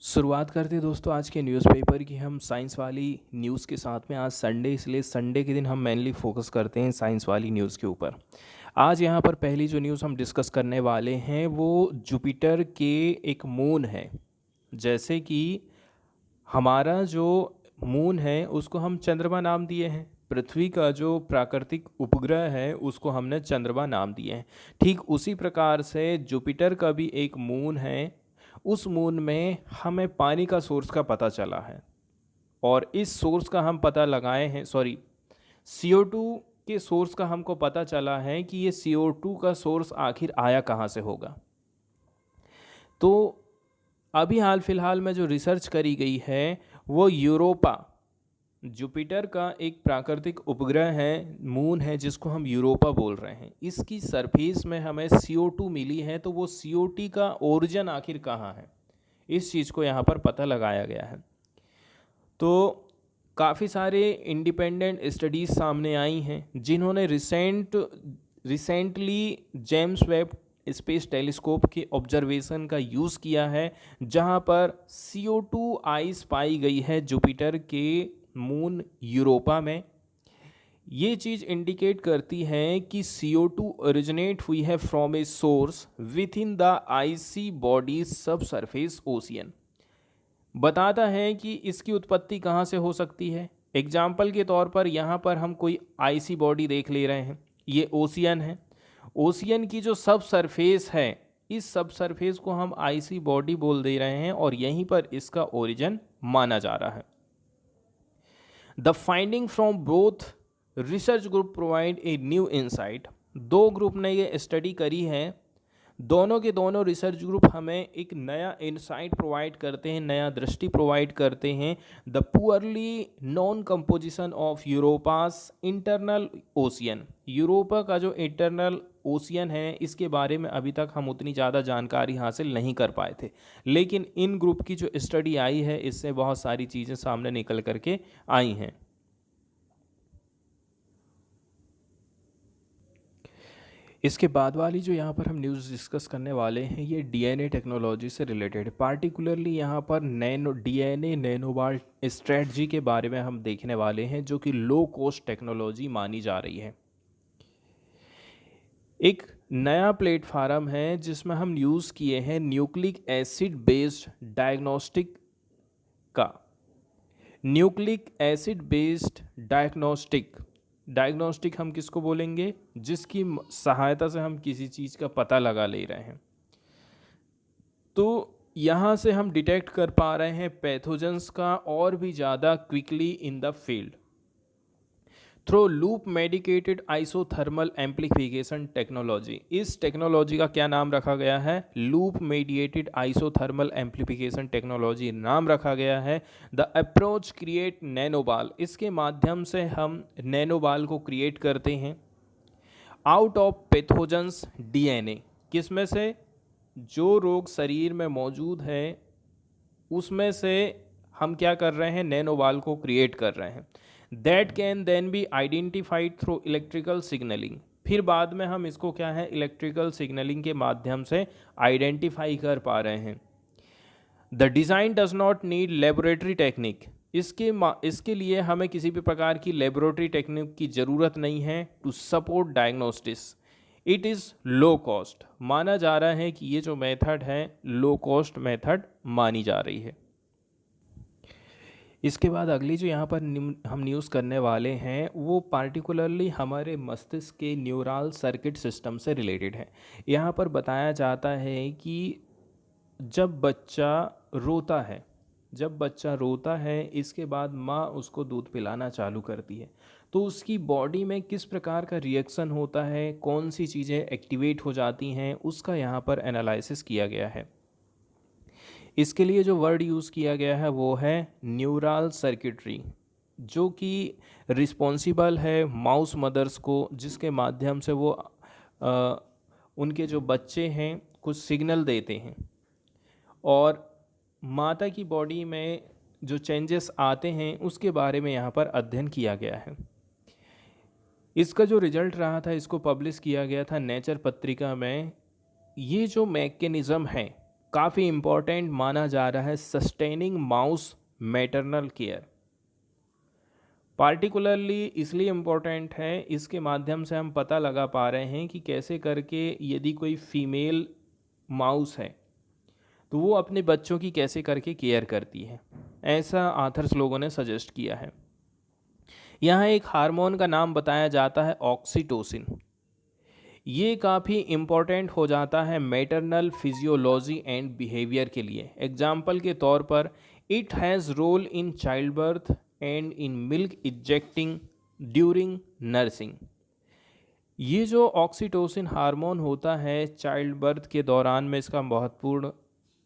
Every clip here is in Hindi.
शुरुआत करते हैं दोस्तों आज के न्यूज़पेपर की। हम साइंस वाली न्यूज़ के साथ में। आज संडे, इसलिए संडे के दिन हम मेनली फोकस करते हैं साइंस वाली न्यूज़ के ऊपर। आज यहाँ पर पहली जो न्यूज़ हम डिस्कस करने वाले हैं वो जुपिटर के एक मून है। जैसे कि हमारा जो मून है उसको हम चंद्रमा नाम दिए हैं, पृथ्वी का जो प्राकृतिक उपग्रह है उसको हमने चंद्रमा नाम दिए हैं। ठीक उसी प्रकार से जुपिटर का भी एक मून है। उस मून में हमें पानी का सोर्स का पता चला है और इस सोर्स का हम पता लगाए हैं, CO2 के सोर्स का हमको पता चला है कि ये CO2 का सोर्स आखिर आया कहाँ से होगा। तो अभी हाल फिलहाल में जो रिसर्च करी गई है वो यूरोपा, जुपिटर का एक प्राकृतिक उपग्रह है, मून है जिसको हम यूरोपा बोल रहे हैं। इसकी सरफेस में हमें CO2 मिली है, तो वो CO2 का ओरिजिन आखिर कहाँ है, इस चीज़ को यहाँ पर पता लगाया गया है। तो काफ़ी सारे इंडिपेंडेंट स्टडीज़ सामने आई हैं जिन्होंने recently James Webb space telescope के ऑब्जर्वेशन का यूज़ किया है, जहाँ पर CO2 आइस पाई गई है जुपिटर के मून यूरोपा में। ये चीज़ इंडिकेट करती है कि CO2 ओरिजिनेट हुई है from a source within the icy body subsurface ocean. बताता है कि इसकी उत्पत्ति कहाँ से हो सकती है। एग्जाम्पल के तौर पर यहाँ पर हम कोई आइसी बॉडी देख ले रहे हैं, ये ओशियन है। ओशियन की जो सब सरफेस है, इस सब सरफेस को हम आइसी बॉडी बोल दे रहे हैं और यहीं पर इसका ओरिजिन माना जा रहा है। The finding from both research group provide a new insight. दो ग्रुप ने ये स्टडी करी है, दोनों के दोनों रिसर्च ग्रुप हमें एक नया इंसाइट प्रोवाइड करते हैं, नया दृष्टि प्रोवाइड करते हैं। The poorly non composition of Europass internal ocean. Europa का जो इंटरनल ओशियन है इसके बारे में अभी तक हम उतनी ज़्यादा जानकारी हासिल नहीं कर पाए थे, लेकिन इन ग्रुप की जो स्टडी आई है इससे बहुत सारी चीज़ें सामने निकल करके आई हैं। इसके बाद वाली जो यहाँ पर हम न्यूज़ डिस्कस करने वाले हैं ये डीएनए टेक्नोलॉजी से रिलेटेड है। पार्टिकुलरली यहाँ पर डीएनए नैनोबार स्ट्रेटजी के बारे में हम देखने वाले हैं, जो कि लो कॉस्ट टेक्नोलॉजी मानी जा रही है। एक नया प्लेटफार्म है जिसमें हम यूज़ किए हैं न्यूक्लिक एसिड बेस्ड डायग्नोस्टिक का। न्यूक्लिक एसिड बेस्ड डायग्नोस्टिक हम किसको बोलेंगे, जिसकी सहायता से हम किसी चीज़ का पता लगा ले रहे हैं। तो यहाँ से हम डिटेक्ट कर पा रहे हैं पैथोजेंस का और भी ज़्यादा quickly in the field through loop medicated isothermal amplification technology. इस टेक्नोलॉजी का क्या नाम रखा गया है? Loop mediated isothermal amplification technology नाम रखा गया है। The approach create nanoball. इसके माध्यम से हम नैनोबाल को क्रिएट करते हैं आउट ऑफ पैथोजेंस डीएनए। किसमें से? जो रोग शरीर में मौजूद है उसमें से हम क्या कर रहे हैं, नैनोबाल को क्रिएट कर रहे हैं। That can then be identified through electrical signalling. फिर बाद में हम इसको क्या है, इलेक्ट्रिकल सिग्नलिंग के माध्यम से आइडेंटिफाई कर पा रहे हैं। The design does not need laboratory technique. इसके लिए हमें किसी भी प्रकार की लेबोरेटरी टेक्निक की ज़रूरत नहीं है to support diagnostics. It is low cost. माना जा रहा है कि ये जो मेथड है लो कॉस्ट मेथड मानी जा रही है। इसके बाद अगली जो यहाँ पर हम न्यूज़ करने वाले हैं वो पार्टिकुलरली हमारे मस्तिष्क के न्यूरल सर्किट सिस्टम से रिलेटेड है। यहाँ पर बताया जाता है कि जब बच्चा रोता है इसके बाद माँ उसको दूध पिलाना चालू करती है, तो उसकी बॉडी में किस प्रकार का रिएक्शन होता है, कौन सी चीज़ें एक्टिवेट हो जाती हैं, उसका यहाँ पर एनालिसिस किया गया है। इसके लिए जो वर्ड यूज़ किया गया है वो है न्यूरल सर्किटरी, जो कि रिस्पॉन्सिबल है माउस मदर्स को, जिसके माध्यम से वो उनके जो बच्चे हैं कुछ सिग्नल देते हैं और माता की बॉडी में जो चेंजेस आते हैं उसके बारे में यहाँ पर अध्ययन किया गया है। इसका जो रिजल्ट रहा था इसको पब्लिश किया गया था नेचर पत्रिका में। ये जो मैकेनिज़्म है काफ़ी इम्पोर्टेंट माना जा रहा है sustaining mouse maternal care. Particularly इसलिए इम्पोर्टेंट है, इसके माध्यम से हम पता लगा पा रहे हैं कि कैसे करके यदि कोई फीमेल माउस है तो वो अपने बच्चों की कैसे करके केयर करती है, ऐसा आथर्स लोगों ने सजेस्ट किया है। यहाँ एक हार्मोन का नाम बताया जाता है ऑक्सीटोसिन। ये काफ़ी इम्पॉर्टेंट हो जाता है मैटरनल फिजियोलॉजी एंड बिहेवियर के लिए। एग्जाम्पल के तौर पर it has role in child birth and in milk ejecting during nursing. ये जो ऑक्सीटोसिन हार्मोन होता है चाइल्ड बर्थ के दौरान में इसका महत्वपूर्ण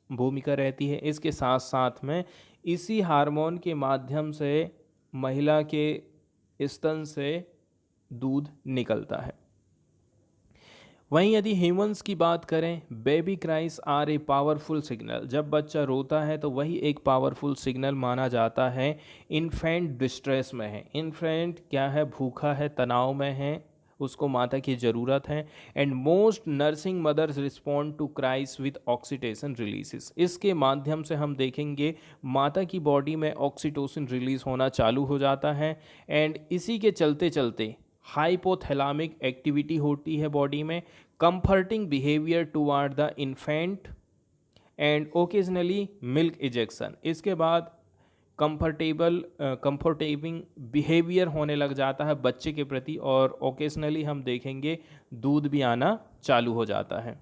भूमिका रहती है। इसके साथ साथ में इसी हार्मोन के माध्यम से महिला के स्तन से दूध निकलता है। वहीं यदि ह्यूमंस की बात करें, baby cries are a powerful signal. जब बच्चा रोता है तो वही एक पावरफुल सिग्नल माना जाता है। इन्फेंट डिस्ट्रेस में है, इन्फेंट क्या है, भूखा है, तनाव में है, उसको माता की ज़रूरत है। And most nursing mothers respond to cries with oxytocin releases. इसके माध्यम से हम देखेंगे माता की बॉडी में ऑक्सीटोसिन रिलीज होना चालू हो जाता है। एंड इसी के चलते चलते हाइपोथैलामिक एक्टिविटी होती है बॉडी में, comforting behaviour toward the infant and occasionally milk ejection. इसके बाद कंफर्टेबल बिहेवियर होने लग जाता है बच्चे के प्रति, और ओकेजनली हम देखेंगे दूध भी आना चालू हो जाता है।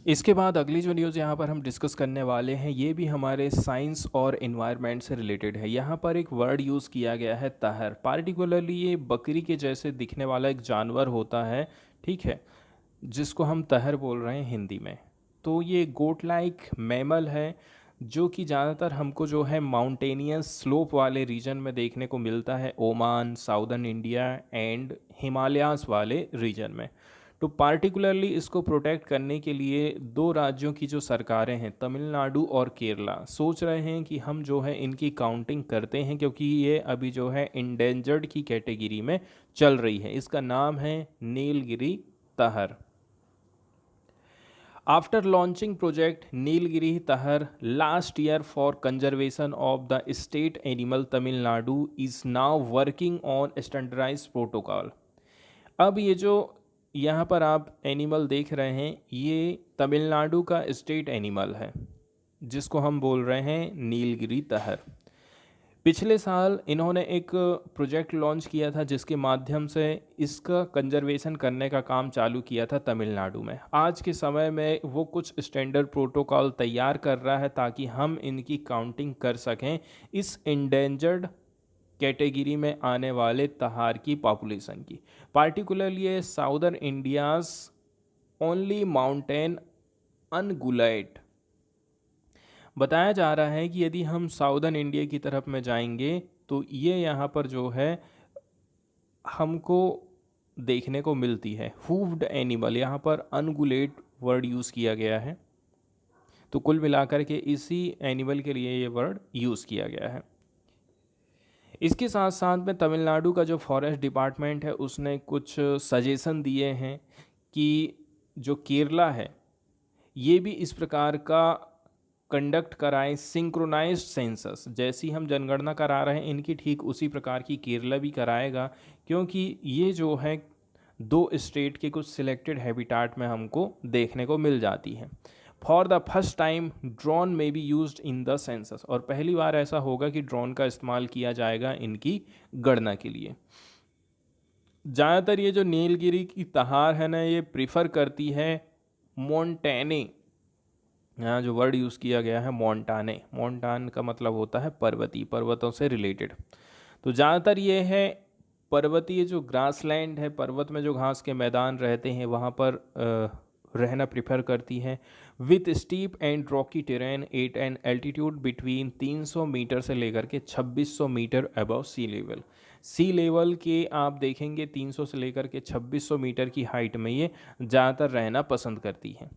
इसके बाद अगली जो न्यूज़ यहाँ पर हम डिस्कस करने वाले हैं ये भी हमारे साइंस और एनवायरनमेंट से रिलेटेड है। यहाँ पर एक वर्ड यूज़ किया गया है तहर। पार्टिकुलरली ये बकरी के जैसे दिखने वाला एक जानवर होता है, ठीक है, जिसको हम तहर बोल रहे हैं हिंदी में। तो ये गोट लाइक मैमल है जो कि ज़्यादातर हमको जो है माउंटेनियस स्लोप वाले रीजन में देखने को मिलता है, Oman, southern India and Himalayas वाले रीजन में। तो पार्टिकुलरली इसको प्रोटेक्ट करने के लिए दो राज्यों की जो सरकारें हैं, तमिलनाडु और केरला, सोच रहे हैं कि हम जो है इनकी काउंटिंग करते हैं, क्योंकि ये अभी जो है इंडेंजर्ड की कैटेगरी में चल रही है। इसका नाम है नीलगिरी तहर। After launching project Nilgiri Tahar last year for conservation of the state animal, Tamil Nadu is now working on standardized protocol. अब ये जो यहाँ पर आप एनिमल देख रहे हैं ये तमिलनाडु का स्टेट एनिमल है जिसको हम बोल रहे हैं नीलगिरी तहर। पिछले साल इन्होंने एक प्रोजेक्ट लॉन्च किया था जिसके माध्यम से इसका कंजर्वेशन करने का काम चालू किया था तमिलनाडु में। आज के समय में वो कुछ स्टैंडर्ड प्रोटोकॉल तैयार कर रहा है ताकि हम इनकी काउंटिंग कर सकें इस इंडेंजर्ड कैटेगरी में आने वाले तहार की पॉपुलेशन की। पार्टिकुलरली ये southern India's only mountain ungulate. बताया जा रहा है कि यदि हम साउदर्न इंडिया की तरफ में जाएंगे तो ये यहाँ पर जो है हमको देखने को मिलती है हूव्ड एनिमल। यहाँ पर अनगुलेट वर्ड यूज़ किया गया है, तो कुल मिलाकर के इसी एनिमल के लिए ये वर्ड यूज़ किया गया है। इसके साथ साथ में तमिलनाडु का जो फॉरेस्ट डिपार्टमेंट है उसने कुछ सजेशन दिए हैं कि जो केरला है ये भी इस प्रकार का कंडक्ट कराएं सिंक्रोनाइज्ड सेंसस। जैसी हम जनगणना करा रहे हैं इनकी ठीक उसी प्रकार की केरला भी कराएगा, क्योंकि ये जो है दो स्टेट के कुछ सिलेक्टेड हैबिटाट में हमको देखने को मिल जाती है। For the first time drone में be used in the census. और पहली बार ऐसा होगा कि ड्रोन का इस्तेमाल किया जाएगा इनकी गणना के लिए। ज़्यादातर ये जो नीलगिरी की तहार है ना ये प्रिफर करती है मोंटेने। यहाँ जो वर्ड यूज़ किया गया है मोंटाने, मोंटान का मतलब होता है पर्वतीय, पर्वतों से रिलेटेड। तो ज़्यादातर ये है पर्वतीय जो ग्रासलैंड है, पर्वत में जो घास के मैदान रहते हैं वहाँ पर रहना प्रिफर करती है। With steep and rocky terrain at an altitude between 300 metre से लेकर के 2600 metre above sea level. Sea level के आप देखेंगे 300 से लेकर के 2600 मीटर की हाइट में ये ज़्यादातर रहना पसंद करती हैं।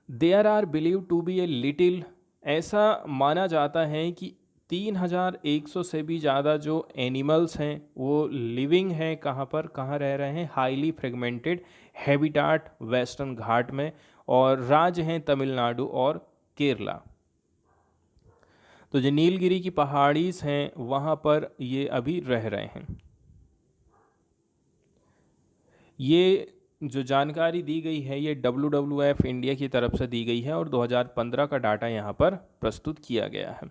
There are believe to be a little, ऐसा माना जाता है कि 3100 से भी ज़्यादा जो एनिमल्स हैं वो लिविंग हैं, कहाँ पर, कहाँ रह रहे हैं, हाईली फ्रेगमेंटेड हैबिटाट वेस्टर्न घाट में, और राज्य हैं तमिलनाडु और केरला। तो जो नीलगिरी की पहाड़ीज हैं वहाँ पर ये अभी रह रहे हैं। ये जो जानकारी दी गई है ये WWF इंडिया की तरफ से दी गई है और 2015 का डाटा यहाँ पर प्रस्तुत किया गया है।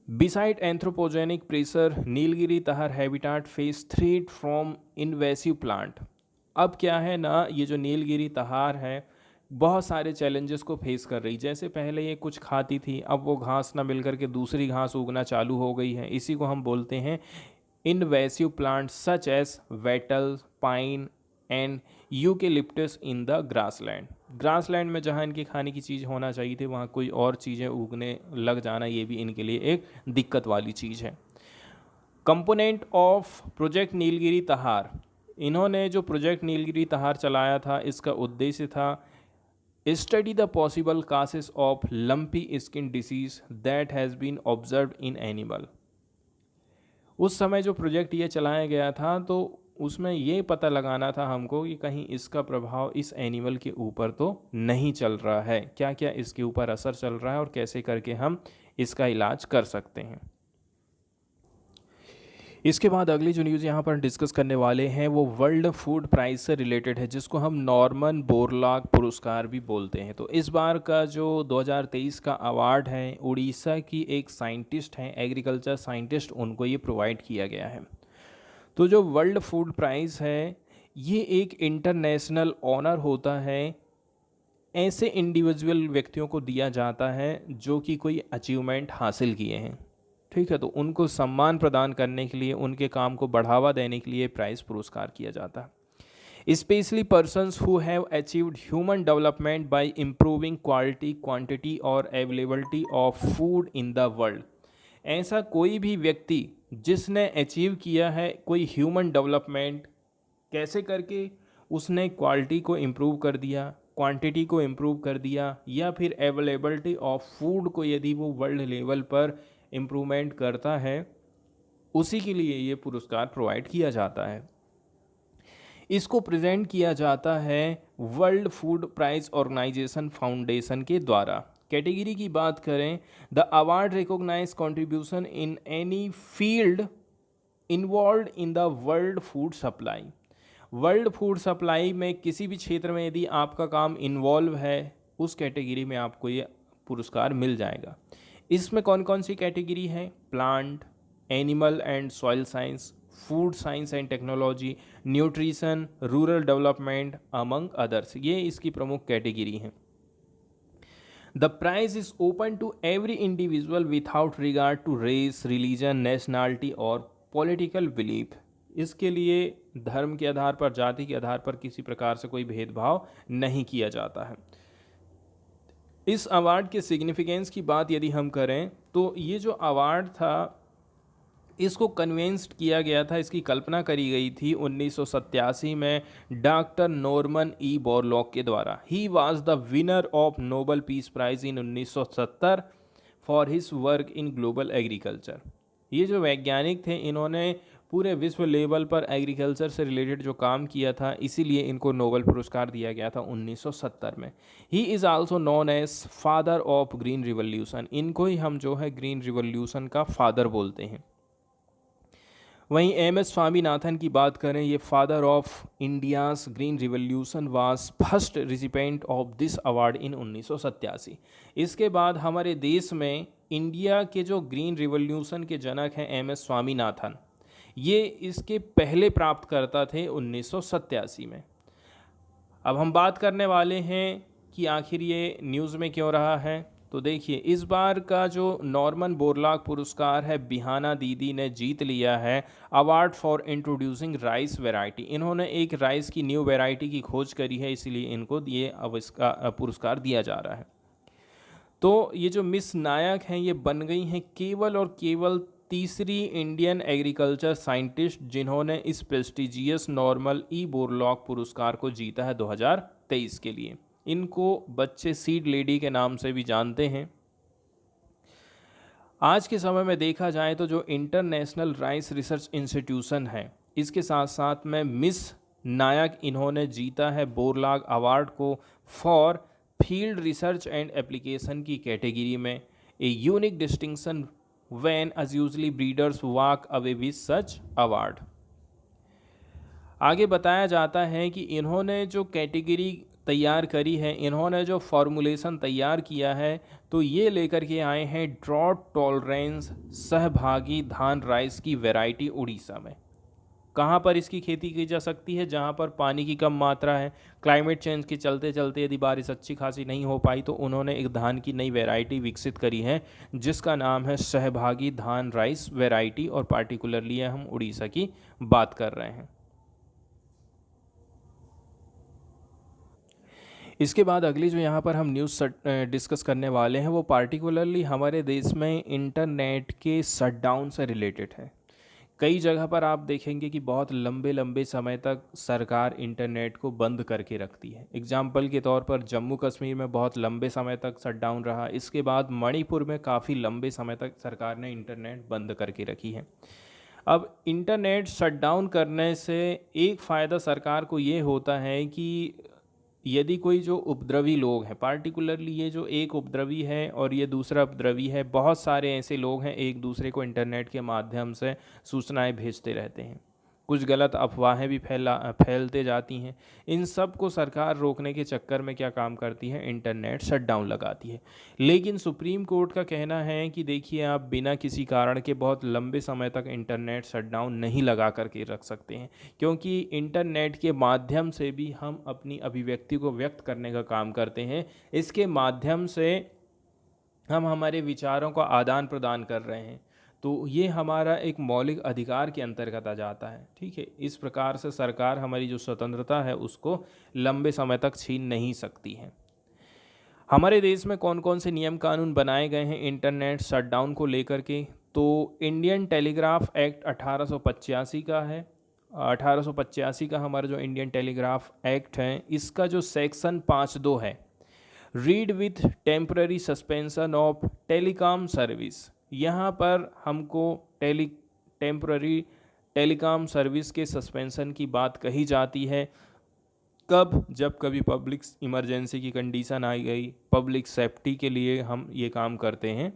बिसाइड एंथ्रोपोजेनिक प्रेशर, नीलगिरी तहर habitat face threat from invasive plant. अब क्या है ना, ये जो नीलगिरी तहार है बहुत सारे चैलेंजेस को फेस कर रही। जैसे पहले ये कुछ खाती थी, अब वो घास ना मिल करके दूसरी घास उगना चालू हो गई है। इसी को हम बोलते हैं invasive plants such as wattle, pine and eucalyptus in the grassland. Grassland में जहाँ इनकी खाने की चीज़ होना चाहिए थी वहाँ कोई और चीज़ें उगने लग जाना, ये भी इनके लिए एक दिक्कत वाली चीज़ है। कंपोनेंट ऑफ प्रोजेक्ट नीलगिरी तहार, इन्होंने जो प्रोजेक्ट नीलगिरी तहार चलाया था इसका उद्देश्य था study the possible cases of lumpy skin disease that has been observed in animal. उस समय जो प्रोजेक्ट ये चलाया गया था तो उसमें ये पता लगाना था हमको कि कहीं इसका प्रभाव इस एनिमल के ऊपर तो नहीं चल रहा है, क्या क्या इसके ऊपर असर चल रहा है और कैसे करके हम इसका इलाज कर सकते हैं। इसके बाद अगली जो न्यूज़ यहाँ पर डिस्कस करने वाले हैं वो वर्ल्ड फूड प्राइज से रिलेटेड है, जिसको हम नॉर्मन बोरलॉग पुरस्कार भी बोलते हैं। तो इस बार का जो 2023 का अवार्ड है उड़ीसा की एक साइंटिस्ट हैं, एग्रीकल्चर साइंटिस्ट, उनको ये प्रोवाइड किया गया है। तो जो वर्ल्ड फूड प्राइज़ है ये एक इंटरनेशनल ऑनर होता है, ऐसे इंडिविजुअल व्यक्तियों को दिया जाता है जो कि कोई अचीवमेंट हासिल किए हैं। ठीक है, तो उनको सम्मान प्रदान करने के लिए, उनके काम को बढ़ावा देने के लिए प्राइज़ पुरस्कार किया जाता है। Specially persons who have achieved human development by improving quality, quantity और availability of food in the world. ऐसा कोई भी व्यक्ति जिसने अचीव किया है कोई ह्यूमन डेवलपमेंट, कैसे करके उसने क्वालिटी को इम्प्रूव कर दिया, क्वांटिटी को इम्प्रूव कर दिया, या फिर अवेलेबिलिटी ऑफ फूड को यदि वो वर्ल्ड लेवल पर इम्प्रूवमेंट करता है, उसी के लिए ये पुरस्कार प्रोवाइड किया जाता है। इसको प्रेजेंट किया जाता है world food prize organisation foundation के द्वारा। कैटेगरी की बात करें, the award recognise contribution in any field involve in the world food supply. World food supply में किसी भी क्षेत्र में यदि आपका काम इन्वॉल्व है, उस कैटेगरी में आपको ये पुरस्कार मिल जाएगा। इसमें कौन कौन सी कैटेगरी है? Plant, animal and soil science, food science and technology, nutrition, rural development, among others. ये इसकी प्रमुख कैटेगरी हैं। The prize is open to every individual without regard to race, religion, nationality और पॉलिटिकल बिलीफ। इसके लिए धर्म के आधार पर, जाति के आधार पर किसी प्रकार से कोई भेदभाव नहीं किया जाता है। इस अवार्ड के सिग्निफिकेंस की बात यदि हम करें तो ये जो अवार्ड था इसको कन्वेंस्ड किया गया था, इसकी कल्पना करी गई थी 1987 में डॉक्टर नॉर्मन ई बोरलॉग के द्वारा। He was the winner of Nobel peace prize in 1970 for his work in global agriculture. ये जो वैज्ञानिक थे इन्होंने पूरे विश्व लेवल पर एग्रीकल्चर से रिलेटेड जो काम किया था, इसीलिए इनको नोबेल पुरस्कार दिया गया था 1970 में। He is also known as father of green revolution. इनको ही हम जो है ग्रीन रिवॉल्यूशन का फादर बोलते हैं। वहीं MS स्वामीनाथन की बात करें, ये father of India's green revolution was first recipient of this award in 1987। इसके बाद हमारे देश में इंडिया के जो ग्रीन रिवॉल्यूशन के जनक हैं MS स्वामीनाथन, ये इसके पहले प्राप्तकर्ता थे 1987 में। अब हम बात करने वाले हैं कि आखिर ये न्यूज़ में क्यों रहा है। तो देखिए, इस बार का जो नॉर्मन बोरलॉग पुरस्कार है बिहाना दीदी ने जीत लिया है award for introducing rice variety. इन्होंने एक राइस की न्यू वैरायटी की खोज करी है, इसलिए इनको ये अब इसका पुरस्कार दिया जा रहा है। तो ये जो मिस नायक हैं ये बन गई हैं केवल और केवल तीसरी इंडियन एग्रीकल्चर साइंटिस्ट जिन्होंने इस प्रेस्टिजियस नॉर्मन ई बोरलॉग पुरस्कार को जीता है 2023 के लिए। इनको बच्चे सीड लेडी के नाम से भी जानते हैं। आज के समय में देखा जाए तो जो इंटरनेशनल राइस रिसर्च इंस्टीट्यूशन है, इसके साथ साथ में मिस नायक इन्होंने जीता है बोरलाग अवार्ड को for field research and application की कैटेगरी में। A unique distinction when as usually breeders walk away with such award. आगे बताया जाता है कि इन्होंने जो कैटेगरी तैयार करी है, इन्होंने जो फॉर्मुलेशन तैयार किया है, तो ये लेकर के आए हैं ड्रॉट टॉलरेंस सहभागी धान राइस की वैरायटी उड़ीसा में। कहाँ पर इसकी खेती की जा सकती है? जहाँ पर पानी की कम मात्रा है, क्लाइमेट चेंज के चलते चलते यदि बारिश अच्छी खासी नहीं हो पाई, तो उन्होंने एक धान की नई वैरायटी विकसित करी है जिसका नाम है सहभागी धान राइस वैरायटी, और पार्टिकुलरली हम उड़ीसा की बात कर रहे हैं। इसके बाद अगली जो यहाँ पर हम न्यूज़ डिस्कस करने वाले हैं वो पार्टिकुलरली हमारे देश में इंटरनेट के शटडाउन से रिलेटेड है। कई जगह पर आप देखेंगे कि बहुत लंबे लंबे समय तक सरकार इंटरनेट को बंद करके रखती है। एग्जाम्पल के तौर पर जम्मू कश्मीर में बहुत लंबे समय तक शटडाउन रहा। इसके बाद मणिपुर में काफ़ी लंबे समय तक सरकार ने इंटरनेट बंद करके रखी है। अब इंटरनेट शटडाउन करने से एक फ़ायदा सरकार को ये होता है कि यदि कोई जो उपद्रवी लोग हैं, पार्टिकुलरली ये जो एक उपद्रवी है और ये दूसरा उपद्रवी है, बहुत सारे ऐसे लोग हैं एक दूसरे को इंटरनेट के माध्यम से सूचनाएं भेजते रहते हैं, कुछ गलत अफवाहें भी फैलते जाती हैं। इन सब को सरकार रोकने के चक्कर में क्या काम करती है? इंटरनेट शटडाउन लगाती है। लेकिन सुप्रीम कोर्ट का कहना है कि देखिए, आप बिना किसी कारण के बहुत लंबे समय तक इंटरनेट शटडाउन नहीं लगा करके रख सकते हैं, क्योंकि इंटरनेट के माध्यम से भी हम अपनी अभिव्यक्ति को व्यक्त करने का काम करते हैं। इसके माध्यम से हम हमारे विचारों का आदान प्रदान कर रहे हैं, तो ये हमारा एक मौलिक अधिकार के अंतर्गत आ जाता है। ठीक है, इस प्रकार से सरकार हमारी जो स्वतंत्रता है उसको लंबे समय तक छीन नहीं सकती है। हमारे देश में कौन कौन से नियम कानून बनाए गए हैं इंटरनेट शटडाउन को लेकर के? तो इंडियन टेलीग्राफ एक्ट 1885 का है। 1885 का हमारा जो इंडियन टेलीग्राफ एक्ट है, इसका जो सेक्शन 5(2) है, read with temporary suspension of telecom service, यहाँ पर हमको टेम्पररी टेलीकॉम सर्विस के सस्पेंशन की बात कही जाती है। कब? जब कभी पब्लिक इमरजेंसी की कंडीशन आई गई, पब्लिक सेफ्टी के लिए हम ये काम करते हैं।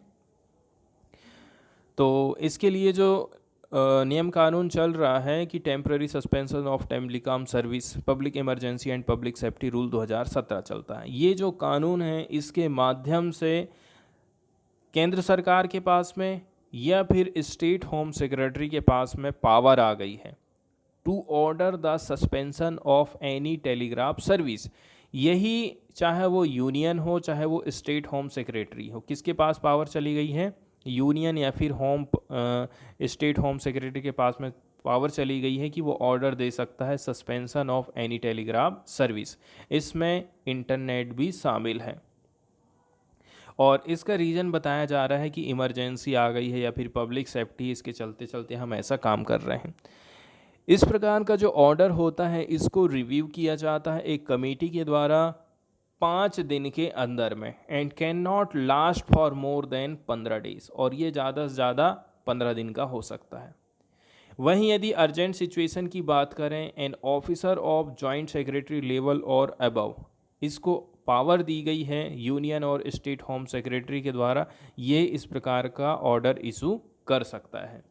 तो इसके लिए जो नियम कानून चल रहा है कि temporary suspension of telecom service, public emergency and public safety rule 2017 चलता है। ये जो कानून है, इसके माध्यम से केंद्र सरकार के पास में या फिर स्टेट होम सेक्रेटरी के पास में पावर आ गई है to order the suspension of any telegraph service. यही चाहे वो यूनियन हो, चाहे वो स्टेट होम सेक्रेटरी हो, किसके पास पावर चली गई है? यूनियन या फिर स्टेट होम सेक्रेटरी के पास में पावर चली गई है कि वो ऑर्डर दे सकता है suspension of any telegraph service. इसमें इंटरनेट भी शामिल है, और इसका रीज़न बताया जा रहा है कि इमरजेंसी आ गई है या फिर पब्लिक सेफ्टी, इसके चलते चलते हम ऐसा काम कर रहे हैं। इस प्रकार का जो ऑर्डर होता है, इसको रिव्यू किया जाता है एक कमेटी के द्वारा 5 दिन के अंदर में, and can not last for more than 15 days, और ये ज़्यादा से ज़्यादा 15 दिन का हो सकता है। वहीं यदि अर्जेंट सिचुएशन की बात करें, an officer of joint secretary level और अबव, इसको पावर दी गई है यूनियन और स्टेट होम सेक्रेटरी के द्वारा, ये इस प्रकार का ऑर्डर इशू कर सकता है।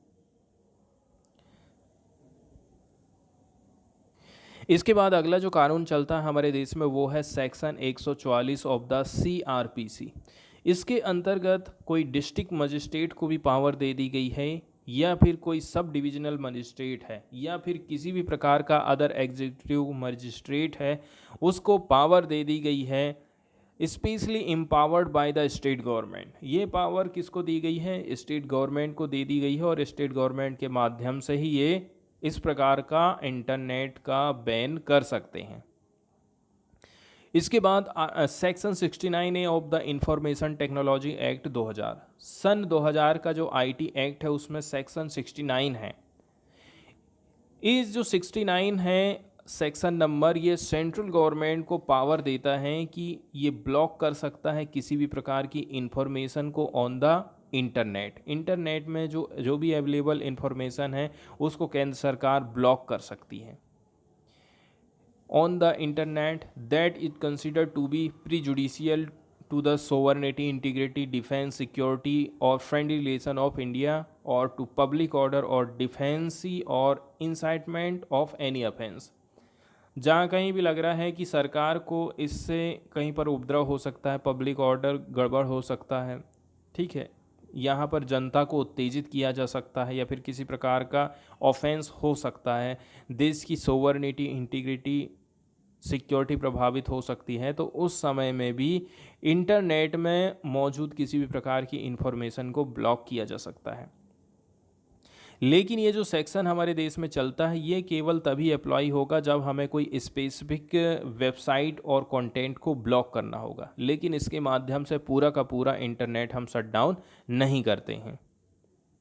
इसके बाद अगला जो कानून चलता है हमारे देश में, वो है सेक्शन 144 ऑफ द CRPC। इसके अंतर्गत कोई डिस्ट्रिक्ट मजिस्ट्रेट को भी पावर दे दी गई है, या फिर कोई सब डिविजनल मजिस्ट्रेट है, या फिर किसी भी प्रकार का अदर एग्जीक्यूटिव मजिस्ट्रेट है, उसको पावर दे दी गई है specially empowered by the state government. ये पावर किसको दी गई है? स्टेट गवर्नमेंट को दे दी गई है, और स्टेट गवर्नमेंट के माध्यम से ही ये इस प्रकार का इंटरनेट का बैन कर सकते हैं। इसके बाद section 69A of the information technology act 2000, सन 2000 का जो IT एक्ट है उसमें सेक्शन 69 है। इस जो 69 है सेक्शन नंबर, ये सेंट्रल गवर्नमेंट को पावर देता है कि ये ब्लॉक कर सकता है किसी भी प्रकार की इंफॉर्मेशन को ऑन द इंटरनेट में जो भी अवेलेबल इंफॉर्मेशन है उसको केंद्र सरकार ब्लॉक कर सकती है। on the internet that is considered to be prejudicial to the sovereignty, integrity, defense, security, or friendly relation of India, or to public order or defense or incitement of any offense। जहाँ कहीं भी लग रहा है कि सरकार को इससे कहीं पर उपद्रव हो सकता है, पब्लिक ऑर्डर गड़बड़ हो सकता है, ठीक है, यहाँ पर जनता को उत्तेजित किया जा सकता है या फिर किसी प्रकार का ऑफेंस हो सकता है, देश की सोवरनिटी, इंटीग्रिटी, सिक्योरिटी प्रभावित हो सकती है, तो उस समय में भी इंटरनेट में मौजूद किसी भी प्रकार की इंफॉर्मेशन को ब्लॉक किया जा सकता है। लेकिन ये जो सेक्शन हमारे देश में चलता है ये केवल तभी अप्लाई होगा जब हमें कोई स्पेसिफिक वेबसाइट और कंटेंट को ब्लॉक करना होगा, लेकिन इसके माध्यम से पूरा का पूरा इंटरनेट हम शट डाउन नहीं करते हैं।